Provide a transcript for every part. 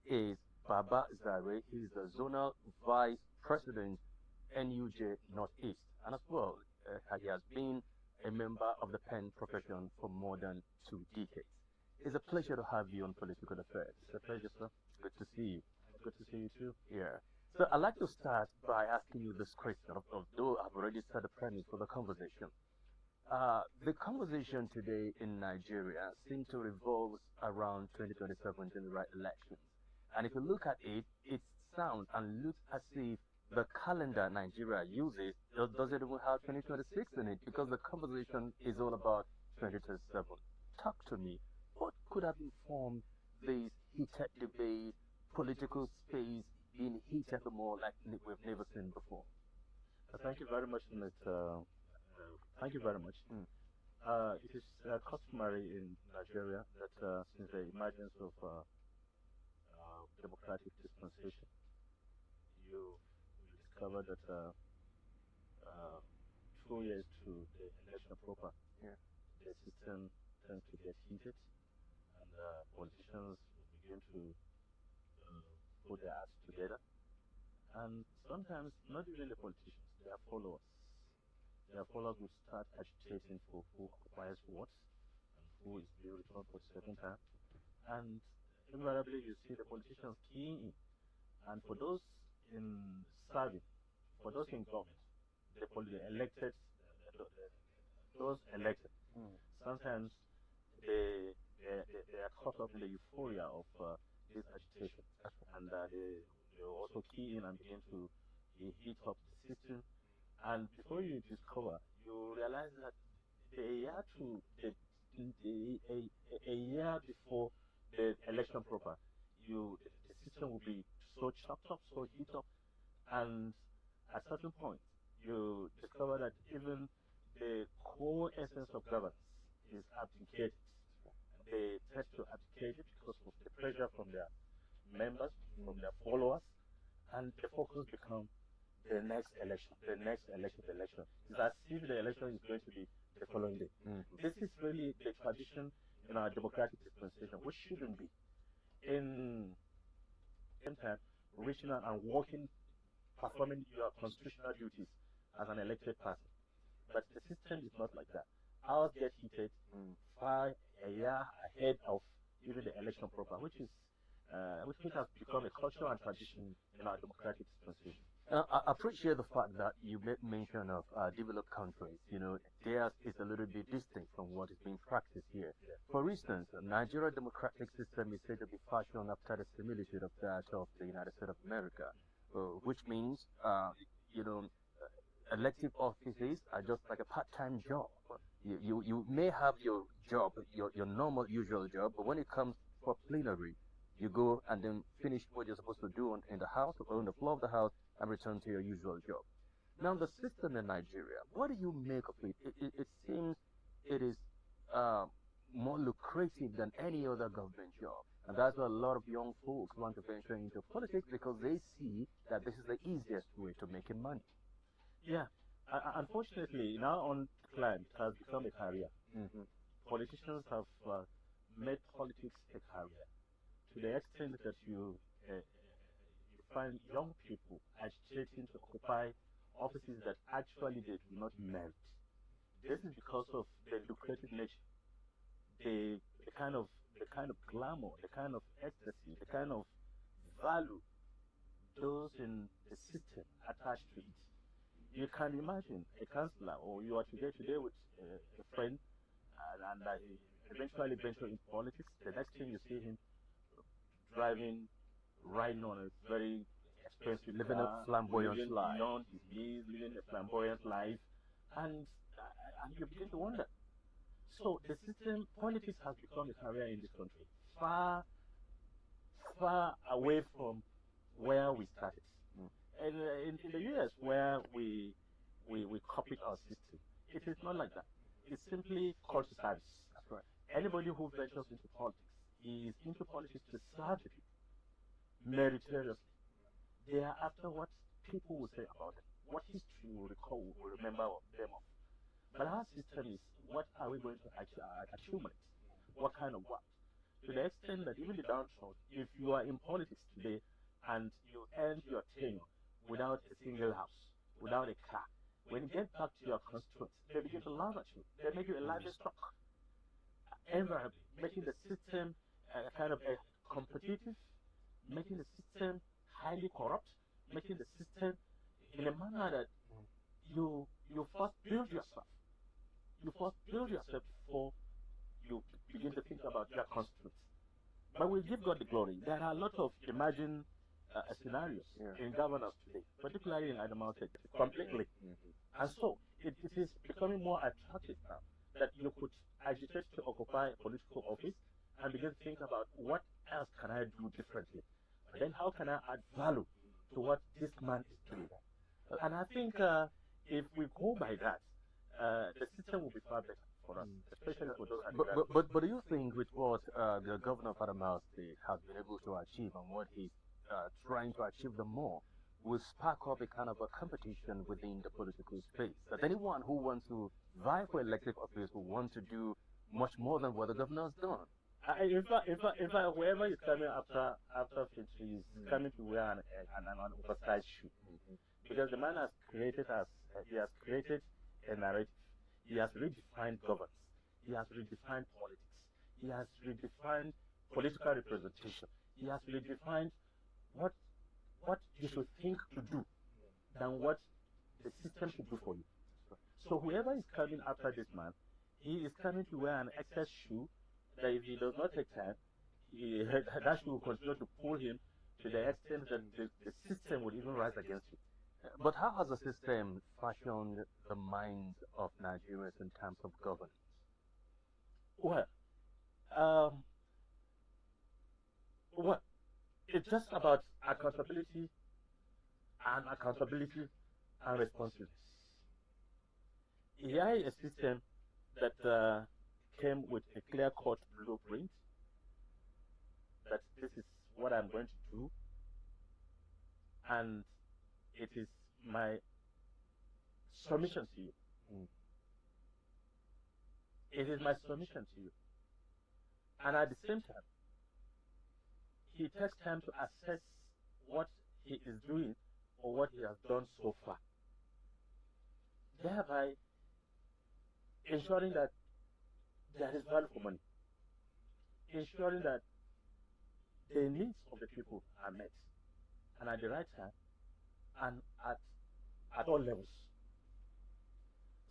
is Baba Zare. He's the Zonal Vice President, NUJ Northeast. And as well, he has been a member of the pen profession for more than 2 decades. It's a pleasure to have you on Political Affairs. It's a pleasure, sir. Good to see you. Good to see you too. Yeah. So I'd like to start by asking you this question, although I've already set the premise for the conversation. The conversation today in Nigeria seems to revolve around 2027 general elections. And if you look at it, it sounds and looks as if the calendar Nigeria uses doesn't even have 2026 in it because the conversation is all about 2027. Talk to me. What could have informed this heated debate, political space being heated more like we've never seen before? Thank you very much, thank you very much. Mm. It is customary in Nigeria that since the emergence of democratic dispensation, you discover that 2 years to the election proper, Yeah. the system tends to get heated, and politicians begin to uh, put their acts together. And sometimes, not even the politicians, their followers. Their followers will start agitating for who occupies what and who is being returned for the second time. And invariably, you see the politicians keying in. And for those in serving, for those in government, the elected, those elected, Mm. sometimes they are caught up in the euphoria of this agitation, and they also key in and begin to heat up the system. And before you discover, you realize that a year before the election proper, the system will be so chopped up, so heat up, and at certain point, you discover that even the core essence of governance is abdicated. They tend to abdicate it because of the pressure from their members, from their followers, and the focus becomes the next election, the next election, the election. It's as if the election is going to be the following day. Mm. This is really the tradition in our democratic dispensation, which shouldn't be. In time, reaching out and working, performing your constitutional duties as an elected person. But the system is not like that. Ours get heated Mm. far a year ahead of even the election proper, which has become a culture and tradition in our democratic dispensation. I appreciate the fact that you made mention of developed countries. You know, theirs is a little bit distinct from what is being practiced here. Yeah. For instance, the Nigeria democratic system is said to be fashioned after the similitude of that of the United States of America, which means, you know, elective offices are just like a part-time job. You may have your job, your normal, usual job, but when it comes for plenary, you go and then finish what you're supposed to do in the house or on the floor of the house and return to your usual job. Now, the system in Nigeria, what do you make of it? It seems it is uh, more lucrative than any other government job. And that's why a lot of young folks want to venture into politics because they see that this is the easiest way to making money. Yeah, unfortunately, in our own climate, it has become a career. Hmm. Politicians have made politics a career to the extent that you find young people agitating to occupy offices that actually they do not merit. This is because of the lucrative nature, the kind of glamour, the kind of ecstasy, the kind of value those in the system attached to it. You can imagine a councillor, or you are today with a friend, and he eventually venture into politics. The next thing you see him driving, riding on a very expensive Living a car, flamboyant living life. beyond his means, living a flamboyant life, and you begin to wonder. So the system, politics has become a career in this country, far, far away from where we started. Mm. And in the US, where we copied our system, it is not like that. It's simply call to service. That's right. Anybody who ventures into politics is into politics to serve the people meritoriously. They are after what people will say about them, what history will recall, will remember of them of. But our system is, what are we going to accumulate? What kind of what? to the extent that even the downtrodden, if you are in politics today and you end your tenure without a single house, without a car, when you get back to your constituents, they begin to laugh at you. They make you a livestock environment, making the system kind of competitive, making the system highly corrupt, making the system in a manner that you first build yourself. You first build yourself before you begin to think about your constituents. But we give God the glory. There are a lot of emerging scenarios in governance today, particularly in Adamawa State, completely. And so it is becoming more attractive now that you could agitate to occupy a political office and begin to think about what else can I do differently. And then how can I add value to what this man is doing? And I think if we go by that, the system will be far better for us, especially for those. But do you think with what the governor of Adamawa State has been able to achieve and what he's trying to achieve the more will spark up a kind of a competition within the political space? That anyone who wants to vie for elected office will want to do much more than what the governor has done. In fact, whoever is coming after Fitri is coming to wear an oversized shoe, because the man has created a narrative. He has redefined governance. He has redefined politics. He has redefined political representation. He has redefined what you should think to do than what the system should do for you. So whoever is coming after this man, he is coming to wear an excess shoe that if he does not take time, that shoe will continue to pull him to the extent that the system will even rise against you. But how has the system fashioned the minds of Nigerians in terms of governance? Well, it's just about accountability and responsiveness. Here is a system that came with a clear-cut blueprint that this is what I'm going to do, and it is my submission to you. It is my submission to you. And at the same time, he takes time to assess what he is doing or what he has done so far, thereby ensuring that there is value for money, ensuring that the needs of the people are met, and at the right time, and at all levels.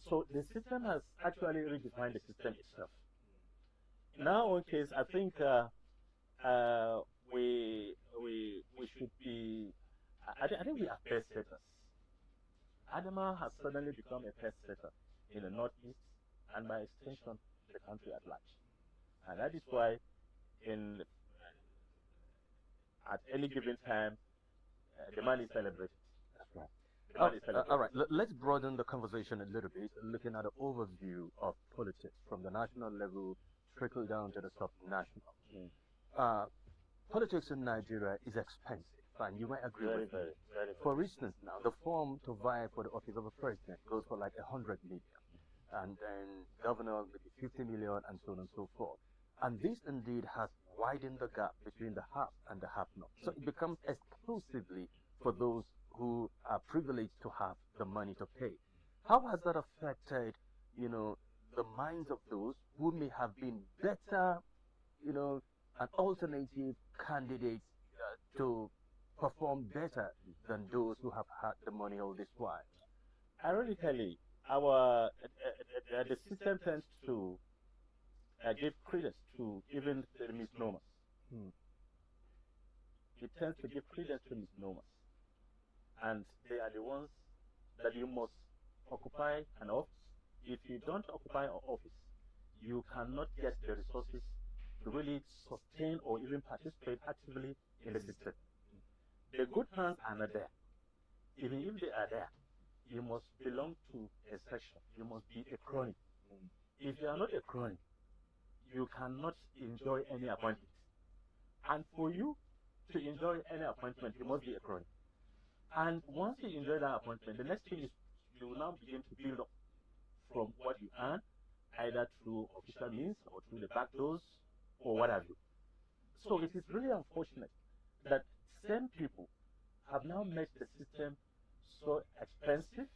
So the system has actually redefined the system itself. In our own case, I think we should be. I think we are pace setters. Adama has suddenly become a pace setter in the northeast and by extension the country at large, and that is why at any given time the man is celebrated. All right, let's broaden the conversation a little bit, looking at an overview of politics from the national level, trickle down to the sub-national. Politics in Nigeria is expensive, and you might agree with me. For instance, now, the form to vie for the office of a president goes for like 100 million, and then governor maybe 50 million, and so on and so forth. And this indeed has widened the gap between the have and the have-not. So it becomes exclusively for those who are privileged to have the money to pay. How has that affected, the minds of those who may have been better, an alternative candidates to perform better than those who have had the money all this while? Ironically, the system tends to give credence to even the misnomers. It tends to give credence to misnomers. And they are the ones that you must occupy an office. If you don't occupy an office, you cannot get the resources to really sustain or even participate actively in the system. The good hands are not there. Even if they are there, you must belong to a section. You must be a crony. If you are not a crony, you cannot enjoy any appointment. And for you to enjoy any appointment, you must be a crony. And once you enjoy that appointment, the next thing is you will now begin to build up from what you earn, either through official means or through the back doors or what have you. So it is really unfortunate that same people have now made the system so expensive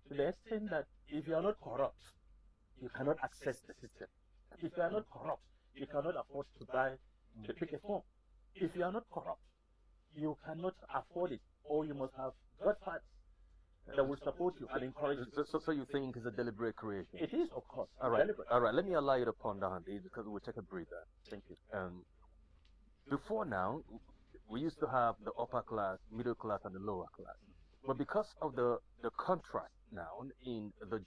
to the extent that if you are not corrupt, you cannot access the system. If you are not corrupt, you cannot afford to buy to pick a phone. If you are not corrupt, you cannot afford it, or you must have godfathers that will support you and encourage you. So you think it's a deliberate creation? It is, of course, All right, deliberate. all right. Let me allow you to ponder on this because we'll take a breather. Thank you. Before now, we used to have the upper class, middle class, and the lower class. But because of the contrast now in the